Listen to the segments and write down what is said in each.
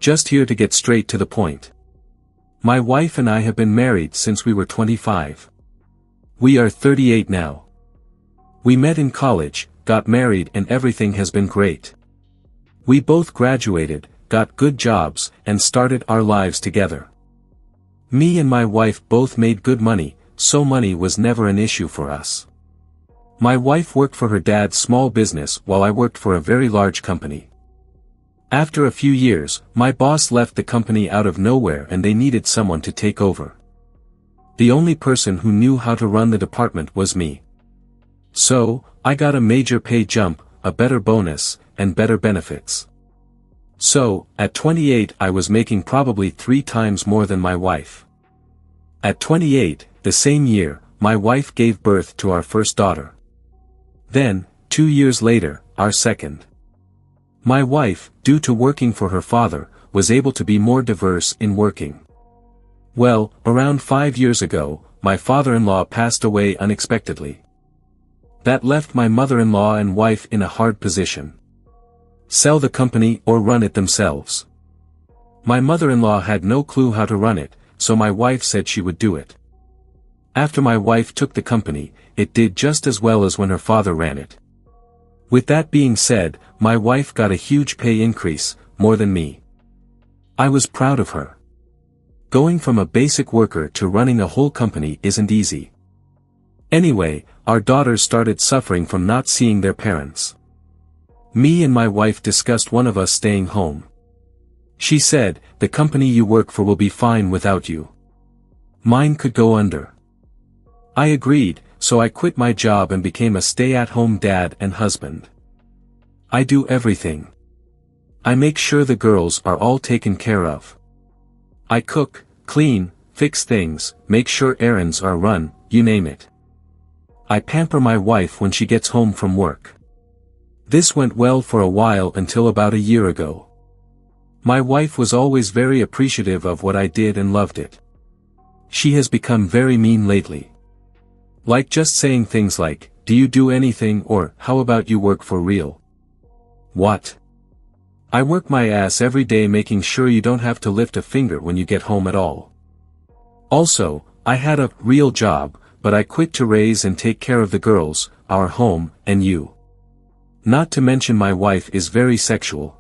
Just here to get straight to the point. My wife and I have been married since we were 25. We are 38 now. We met in college, got married, and everything has been great. We both graduated, got good jobs, and started our lives together. Me and my wife both made good money, so money was never an issue for us. My wife worked for her dad's small business while I worked for a very large company. After a few years, my boss left the company out of nowhere and they needed someone to take over. The only person who knew how to run the department was me. So, I got a major pay jump, a better bonus, and better benefits. So, at 28 I was making probably 3 times more than my wife. At 28, the same year, my wife gave birth to our first daughter. Then, 2 years later, our second. My wife, due to working for her father, was able to be more diverse in working. Well, around 5 years ago, my father-in-law passed away unexpectedly. That left my mother-in-law and wife in a hard position. Sell the company or run it themselves. My mother-in-law had no clue how to run it, so my wife said she would do it. After my wife took the company, it did just as well as when her father ran it. With that being said, my wife got a huge pay increase, more than me. I was proud of her. Going from a basic worker to running a whole company isn't easy. Anyway, our daughters started suffering from not seeing their parents. Me and my wife discussed one of us staying home. She said, "The company you work for will be fine without you. Mine could go under." I agreed, so I quit my job and became a stay-at-home dad and husband. I do everything. I make sure the girls are all taken care of. I cook, clean, fix things, make sure errands are run, you name it. I pamper my wife when she gets home from work. This went well for a while until about a year ago. My wife was always very appreciative of what I did and loved it. She has become very mean lately. Like just saying things like, "Do you do anything?" or "How about you work for real?" What? I work my ass every day making sure you don't have to lift a finger when you get home at all. Also, I had a real job, but I quit to raise and take care of the girls, our home, and you. Not to mention my wife is very sexual.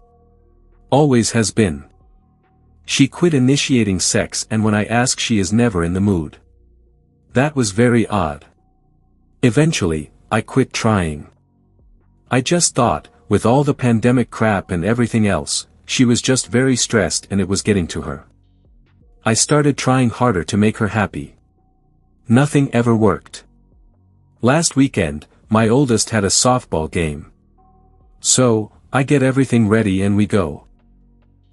Always has been. She quit initiating sex, and when I ask she is never in the mood. That was very odd. Eventually, I quit trying. I just thought, with all the pandemic crap and everything else, she was just very stressed and it was getting to her. I started trying harder to make her happy. Nothing ever worked. Last weekend, my oldest had a softball game. So, I get everything ready and we go.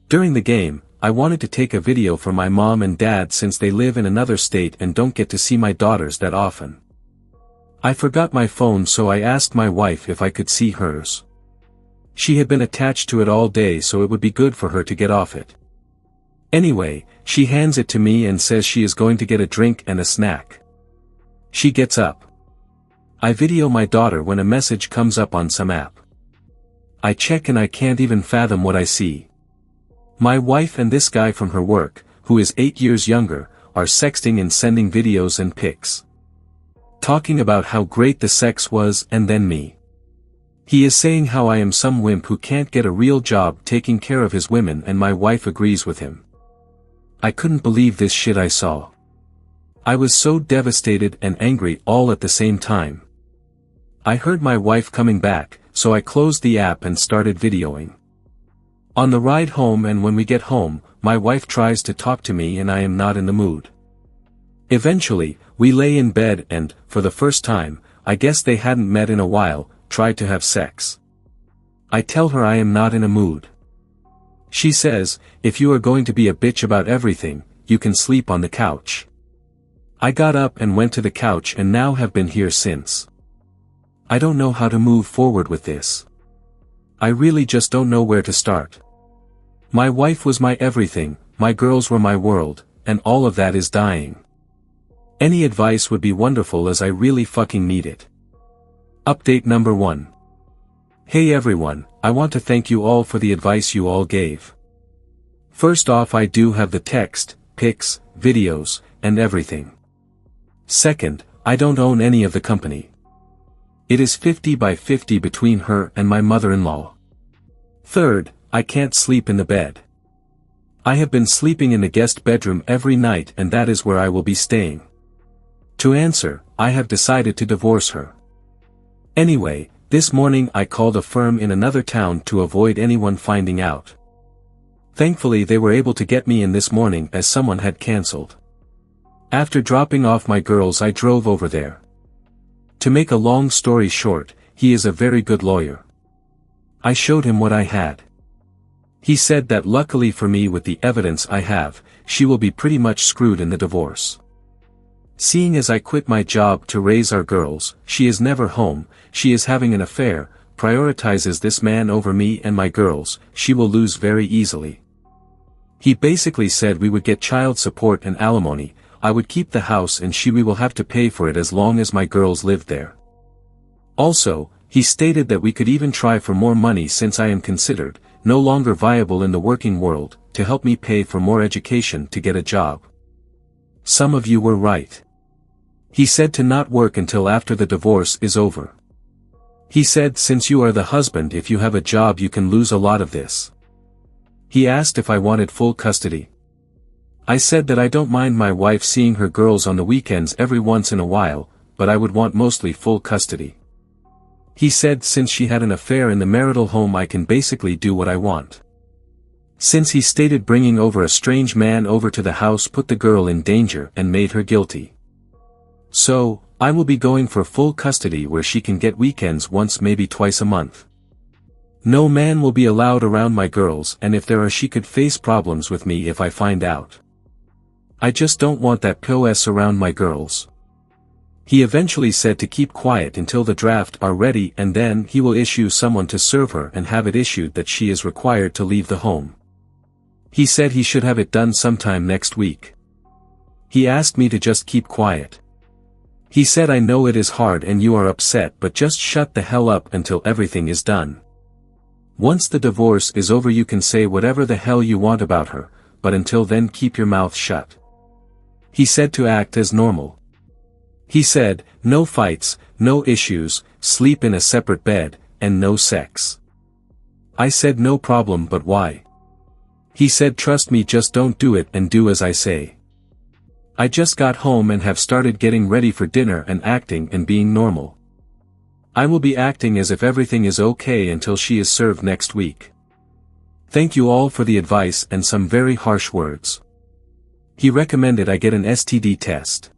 During the game, I wanted to take a video for my mom and dad since they live in another state and don't get to see my daughters that often. I forgot my phone, so I asked my wife if I could see hers. She had been attached to it all day, so it would be good for her to get off it. Anyway, she hands it to me and says she is going to get a drink and a snack. She gets up. I video my daughter when a message comes up on some app. I check and I can't even fathom what I see. My wife and this guy from her work, who is 8 years younger, are sexting and sending videos and pics. Talking about how great the sex was, and then me. He is saying how I am some wimp who can't get a real job taking care of his women, and my wife agrees with him. I couldn't believe this shit I saw. I was so devastated and angry all at the same time. I heard my wife coming back, so I closed the app and started videoing. On the ride home and when we get home, my wife tries to talk to me and I am not in the mood. Eventually, we lay in bed and, for the first time, I guess they hadn't met in a while, tried to have sex. I tell her I am not in a mood. She says, "If you are going to be a bitch about everything, you can sleep on the couch." I got up and went to the couch and now have been here since. I don't know how to move forward with this. I really just don't know where to start. My wife was my everything, my girls were my world, and all of that is dying. Any advice would be wonderful as I really fucking need it. Update number 1. Hey everyone, I want to thank you all for the advice you all gave. First off, I do have the text, pics, videos, and everything. Second, I don't own any of the company. It is 50-50 between her and my mother-in-law. Third, I can't sleep in the bed. I have been sleeping in the guest bedroom every night, and that is where I will be staying. To answer, I have decided to divorce her. Anyway, this morning I called a firm in another town to avoid anyone finding out. Thankfully they were able to get me in this morning as someone had cancelled. After dropping off my girls, I drove over there. To make a long story short, he is a very good lawyer. I showed him what I had. He said that luckily for me, with the evidence I have, she will be pretty much screwed in the divorce. Seeing as I quit my job to raise our girls, she is never home, she is having an affair, prioritizes this man over me and my girls, she will lose very easily. He basically said we would get child support and alimony, I would keep the house and we will have to pay for it as long as my girls lived there. Also, he stated that we could even try for more money since I am considered no longer viable in the working world, to help me pay for more education to get a job. Some of you were right. He said to not work until after the divorce is over. He said since you are the husband, if you have a job you can lose a lot of this. He asked if I wanted full custody. I said that I don't mind my wife seeing her girls on the weekends every once in a while, but I would want mostly full custody. He said since she had an affair in the marital home I can basically do what I want. Since he stated bringing over a strange man over to the house put the girl in danger and made her guilty. So, I will be going for full custody where she can get weekends once, maybe twice a month. No man will be allowed around my girls, and if there are she could face problems with me if I find out. I just don't want that POS around my girls. He eventually said to keep quiet until the draft are ready, and then he will issue someone to serve her and have it issued that she is required to leave the home. He said he should have it done sometime next week. He asked me to just keep quiet. He said I know it is hard and you are upset, but just shut the hell up until everything is done. Once the divorce is over you can say whatever the hell you want about her, but until then keep your mouth shut. He said to act as normal. He said, no fights, no issues, sleep in a separate bed, and no sex. I said no problem, but why? He said trust me, just don't do it and do as I say. I just got home and have started getting ready for dinner and acting and being normal. I will be acting as if everything is okay until she is served next week. Thank you all for the advice and some very harsh words. He recommended I get an STD test.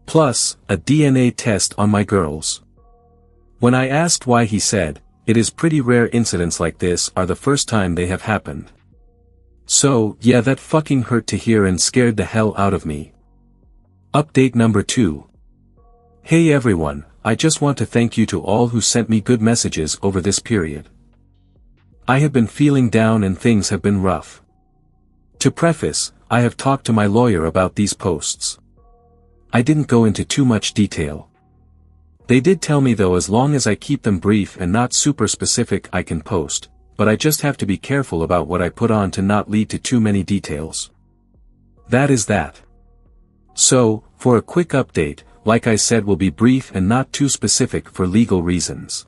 Plus, a DNA test on my girls. When I asked why, he said, it is pretty rare incidents like this are the first time they have happened. So, yeah, that fucking hurt to hear and scared the hell out of me. Update number 2. Hey everyone, I just want to thank you to all who sent me good messages over this period. I have been feeling down and things have been rough. To preface, I have talked to my lawyer about these posts. I didn't go into too much detail. They did tell me though as long as I keep them brief and not super specific I can post, but I just have to be careful about what I put on to not lead to too many details. That is that. So, for a quick update, like I said, will be brief and not too specific for legal reasons.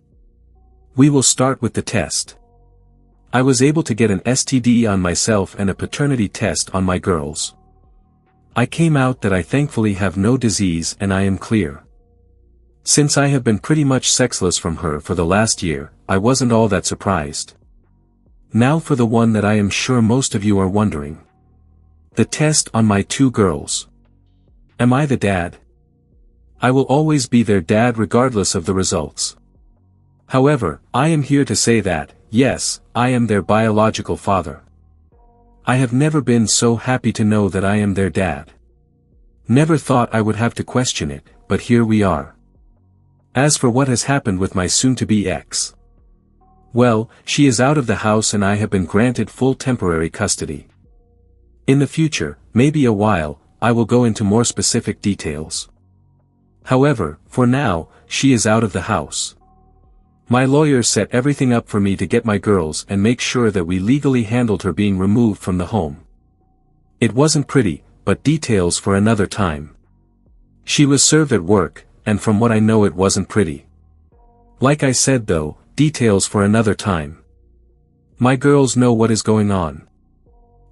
We will start with the test. I was able to get an STD on myself and a paternity test on my girls. I came out that I thankfully have no disease and I am clear. Since I have been pretty much sexless from her for the last year, I wasn't all that surprised. Now for the one that I am sure most of you are wondering. The test on my 2 girls. Am I the dad? I will always be their dad regardless of the results. However, I am here to say that, yes, I am their biological father. I have never been so happy to know that I am their dad. Never thought I would have to question it, but here we are. As for what has happened with my soon-to-be ex. Well, she is out of the house and I have been granted full temporary custody. In the future, maybe a while, I will go into more specific details. However, for now, she is out of the house. My lawyer set everything up for me to get my girls and make sure that we legally handled her being removed from the home. It wasn't pretty, but details for another time. She was served at work, and from what I know it wasn't pretty. Like I said though, details for another time. My girls know what is going on.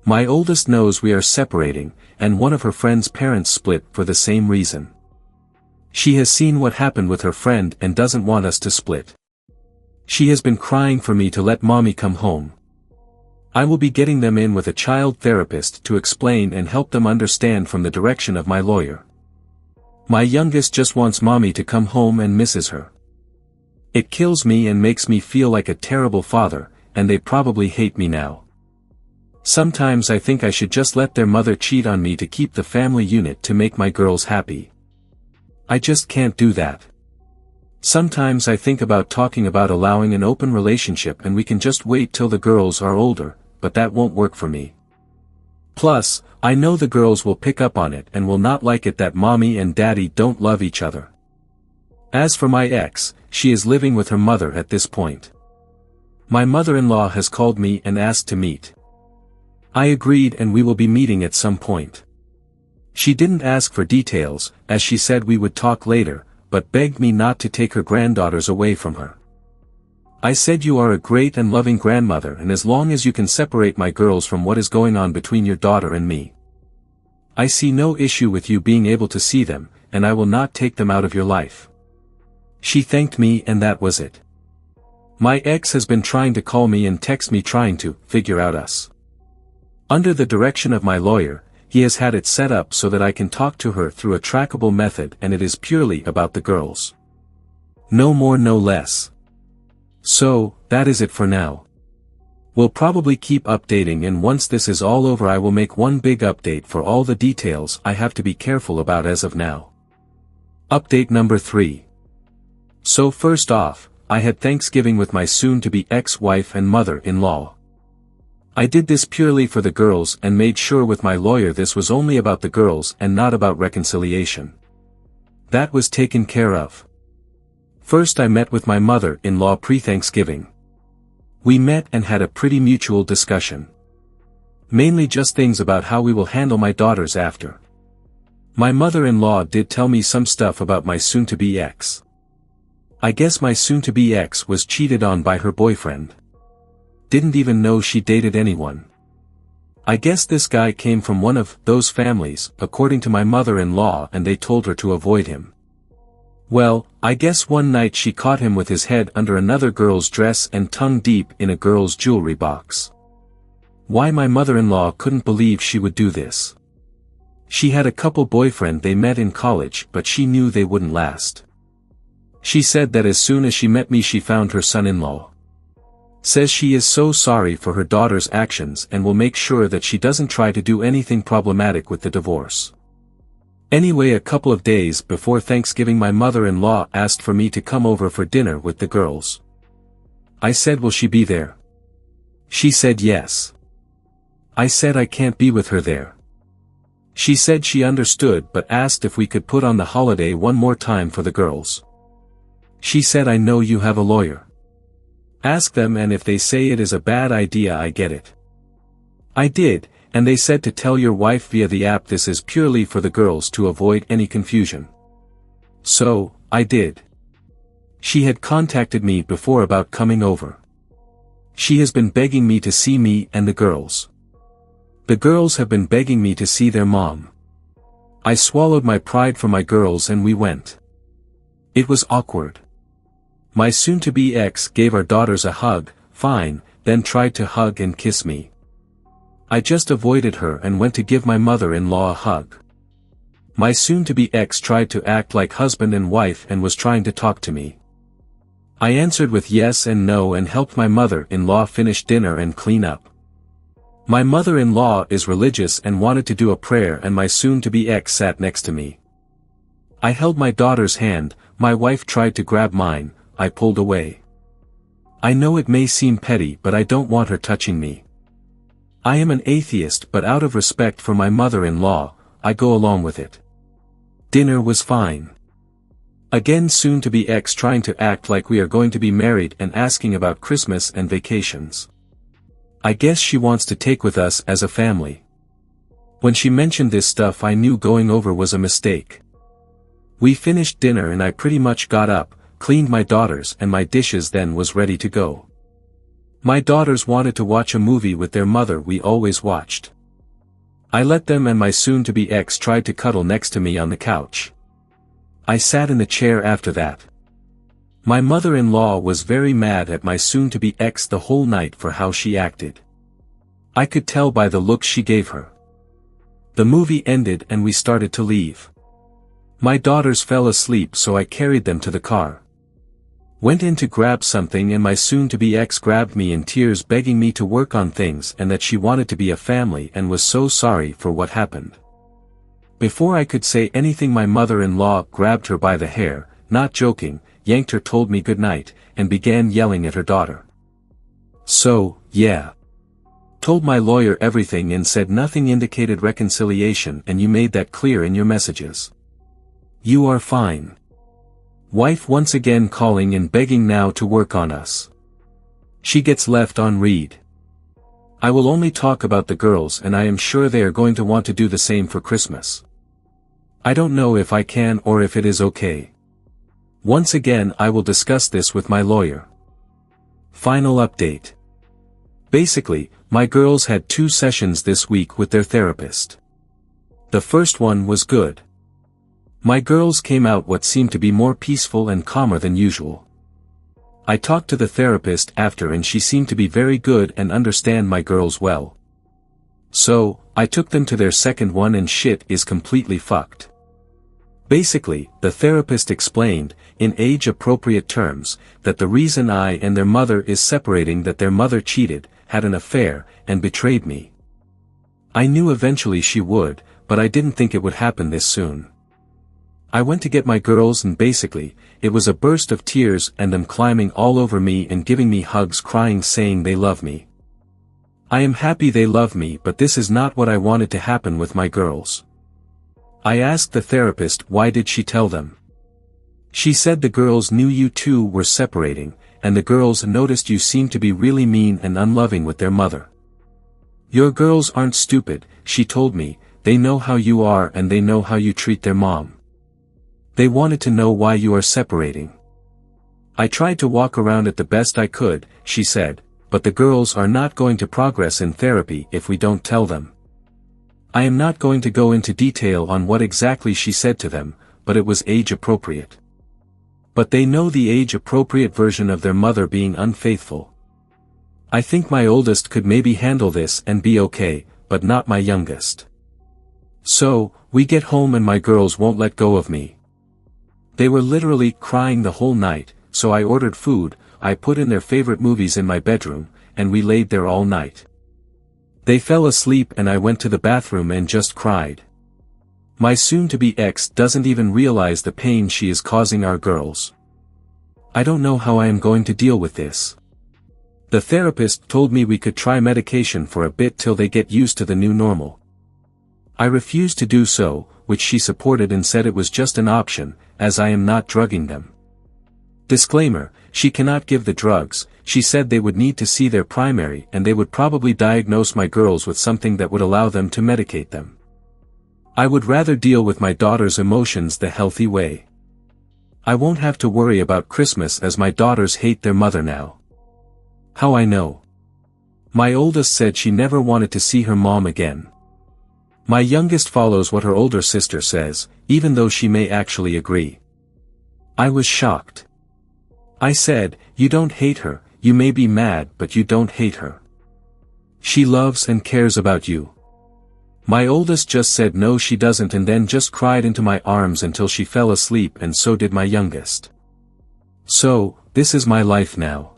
My oldest knows we are separating, and one of her friend's parents split for the same reason. She has seen what happened with her friend and doesn't want us to split. She has been crying for me to let mommy come home. I will be getting them in with a child therapist to explain and help them understand from the direction of my lawyer. My youngest just wants mommy to come home and misses her. It kills me and makes me feel like a terrible father, and they probably hate me now. Sometimes I think I should just let their mother cheat on me to keep the family unit to make my girls happy. I just can't do that. Sometimes I think about talking about allowing an open relationship and we can just wait till the girls are older, but that won't work for me. Plus, I know the girls will pick up on it and will not like it that mommy and daddy don't love each other. As for my ex, she is living with her mother at this point. My mother-in-law has called me and asked to meet. I agreed and we will be meeting at some point. She didn't ask for details, as she said we would talk later, but begged me not to take her granddaughters away from her. I said you are a great and loving grandmother and as long as you can separate my girls from what is going on between your daughter and me. I see no issue with you being able to see them, and I will not take them out of your life. She thanked me and that was it. My ex has been trying to call me and text me trying to figure out us. Under the direction of my lawyer, he has had it set up so that I can talk to her through a trackable method and it is purely about the girls. No more no less. So, that is it for now. We'll probably keep updating and once this is all over I will make one big update for all the details I have to be careful about as of now. Update number 3. So first off, I had Thanksgiving with my soon-to-be ex-wife and mother-in-law. I did this purely for the girls and made sure with my lawyer this was only about the girls and not about reconciliation. That was taken care of. First I met with my mother-in-law pre-Thanksgiving. We met and had a pretty mutual discussion. Mainly just things about how we will handle my daughters after. My mother-in-law did tell me some stuff about my soon-to-be ex. I guess my soon-to-be ex was cheated on by her boyfriend. Didn't even know she dated anyone. I guess this guy came from one of those families, according to my mother-in-law, and they told her to avoid him. Well, I guess one night she caught him with his head under another girl's dress and tongue deep in a girl's jewelry box. Why my mother-in-law couldn't believe she would do this. She had a couple boyfriend they met in college but she knew they wouldn't last. She said that as soon as she met me she found her son-in-law. Says she is so sorry for her daughter's actions and will make sure that she doesn't try to do anything problematic with the divorce. Anyway, a couple of days before Thanksgiving my mother-in-law asked for me to come over for dinner with the girls. I said will she be there? She said yes. I said I can't be with her there. She said she understood but asked if we could put on the holiday one more time for the girls. She said I know you have a lawyer. Ask them and if they say it is a bad idea I get it. I did, and they said to tell your wife via the app this is purely for the girls to avoid any confusion. So, I did. She had contacted me before about coming over. She has been begging me to see me and the girls. The girls have been begging me to see their mom. I swallowed my pride for my girls and we went. It was awkward. My soon-to-be ex gave our daughters a hug, fine, then tried to hug and kiss me. I just avoided her and went to give my mother-in-law a hug. My soon-to-be ex tried to act like husband and wife and was trying to talk to me. I answered with yes and no and helped my mother-in-law finish dinner and clean up. My mother-in-law is religious and wanted to do a prayer and my soon-to-be ex sat next to me. I held my daughter's hand, my wife tried to grab mine, I pulled away. I know it may seem petty but I don't want her touching me. I am an atheist but out of respect for my mother-in-law, I go along with it. Dinner was fine. Again soon-to-be ex trying to act like we are going to be married and asking about Christmas and vacations. I guess she wants to take with us as a family. When she mentioned this stuff I knew going over was a mistake. We finished dinner and I pretty much got up, cleaned my daughters and my dishes then was ready to go. My daughters wanted to watch a movie with their mother we always watched. I let them and my soon-to-be ex tried to cuddle next to me on the couch. I sat in the chair after that. My mother-in-law was very mad at my soon-to-be ex the whole night for how she acted. I could tell by the look she gave her. The movie ended and we started to leave. My daughters fell asleep so I carried them to the car. Went in to grab something and my soon-to-be ex grabbed me in tears begging me to work on things and that she wanted to be a family and was so sorry for what happened. Before I could say anything my mother-in-law grabbed her by the hair, not joking, yanked her, told me good night, and began yelling at her daughter. So, yeah. Told my lawyer everything and said nothing indicated reconciliation and you made that clear in your messages. You are fine. Wife once again calling and begging now to work on us. She gets left on read. I will only talk about the girls and I am sure they are going to want to do the same for Christmas. I don't know if I can or if it is okay. Once again I will discuss this with my lawyer. Final update. Basically, my girls had 2 sessions this week with their therapist. The first one was good. My girls came out what seemed to be more peaceful and calmer than usual. I talked to the therapist after and she seemed to be very good and understand my girls well. So, I took them to their second one and shit is completely fucked. Basically, the therapist explained, in age-appropriate terms, that the reason I and their mother is separating that their mother cheated, had an affair, and betrayed me. I knew eventually she would, but I didn't think it would happen this soon. I went to get my girls and basically, it was a burst of tears and them climbing all over me and giving me hugs crying saying they love me. I am happy they love me but this is not what I wanted to happen with my girls. I asked the therapist why did she tell them. She said the girls knew you two were separating, and the girls noticed you seemed to be really mean and unloving with their mother. Your girls aren't stupid, she told me, they know how you are and they know how you treat their mom. They wanted to know why you are separating. I tried to walk around it the best I could, she said, but the girls are not going to progress in therapy if we don't tell them. I am not going to go into detail on what exactly she said to them, but it was age-appropriate. But they know the age-appropriate version of their mother being unfaithful. I think my oldest could maybe handle this and be okay, but not my youngest. So, we get home and my girls won't let go of me. They were literally crying the whole night, so I ordered food, I put in their favorite movies in my bedroom, and we laid there all night. They fell asleep and I went to the bathroom and just cried. My soon-to-be ex doesn't even realize the pain she is causing our girls. I don't know how I am going to deal with this. The therapist told me we could try medication for a bit till they get used to the new normal. I refused to do so, which she supported and said it was just an option, as I am not drugging them. Disclaimer, she cannot give the drugs, she said they would need to see their primary and they would probably diagnose my girls with something that would allow them to medicate them. I would rather deal with my daughter's emotions the healthy way. I won't have to worry about Christmas as my daughters hate their mother now. How I know? My oldest said she never wanted to see her mom again. My youngest follows what her older sister says, even though she may actually agree. I was shocked. I said, you don't hate her, you may be mad but you don't hate her. She loves and cares about you. My oldest just said no she doesn't and then just cried into my arms until she fell asleep and so did my youngest. So, this is my life now.